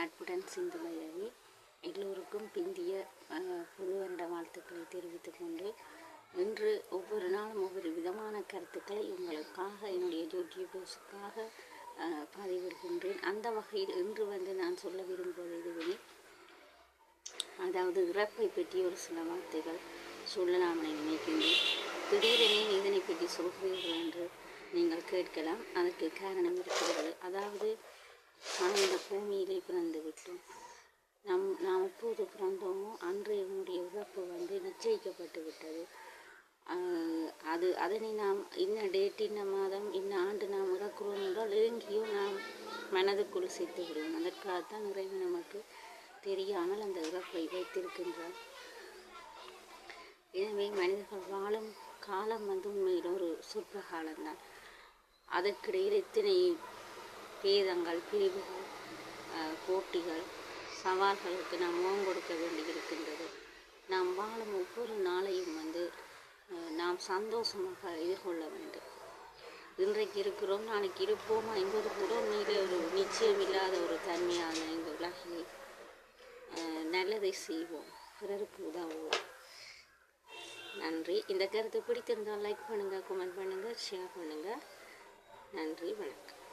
நட்புடன் சிந்து பைரவி. எல்லோருக்கும் பிந்திய புது வருட வாழ்த்துக்களை தெரிவித்துக் கொண்டு இன்று ஒவ்வொரு நாளும் ஒவ்வொரு விதமான கருத்துக்களை உங்களுக்காக என்னுடைய யூடியூபர்ஸுக்காக பதிவிடுகின்றேன். அந்த வகையில் இன்று நான் சொல்ல விரும்புவது இதுவே, அதாவது இறப்பை பற்றி ஒரு சில வார்த்தைகள் சொல்லலாம் என நினைக்கின்றேன். திடீரெனே இதனை பற்றி சொல்கிறீர்கள் என்று நீங்கள் கேட்கலாம். அதற்கு காரணம் இருக்கிறது. அதாவது நாம் இந்த பூமியிலே பிறந்து விட்டோம். நாம் எப்போது பிறந்தோமோ அன்று என்னுடைய இறப்பு நிச்சயிக்கப்பட்டு விட்டது. அதனை நாம் இன்ன டேட், இன்ன மாதம், இன்ன ஆண்டு நாம் இறக்கிறோம் என்றால் எங்கேயோ நாம் மனதுக்குள் சேர்த்து விடுவோம். அதற்காகத்தான் இறைவன் நமக்கு தெரியாமல் அந்த இறப்பை வைத்திருக்கின்றார். எனவே மனிதர்கள் வாழும் காலம் உண்மையில் ஒரு சொற்ப காலம்தான். அதற்கிடையில் எத்தனை பேதங்கள், பிரிவுகள், போட்டிகள், சவால்களுக்கு நாம் முகம் கொடுக்க வேண்டியிருக்கின்றது. நாம் வாழும் ஒவ்வொரு நாளையும் நாம் சந்தோஷமாக எதிர்கொள்ள வேண்டும். இன்றைக்கு இருக்கிறோம், நாளைக்கு இருப்போமா என்பது கூட உண்மையிலே ஒரு நிச்சயம் இல்லாத ஒரு தன்மையான இந்த உலகிலே நல்லதை செய்வோம், பிறருக்கு உதவுவோம். நன்றி. இந்த கருத்தை பிடித்திருந்தால் லைக் பண்ணுங்கள், கமெண்ட் பண்ணுங்கள், ஷேர் பண்ணுங்கள். நன்றி, வணக்கம்.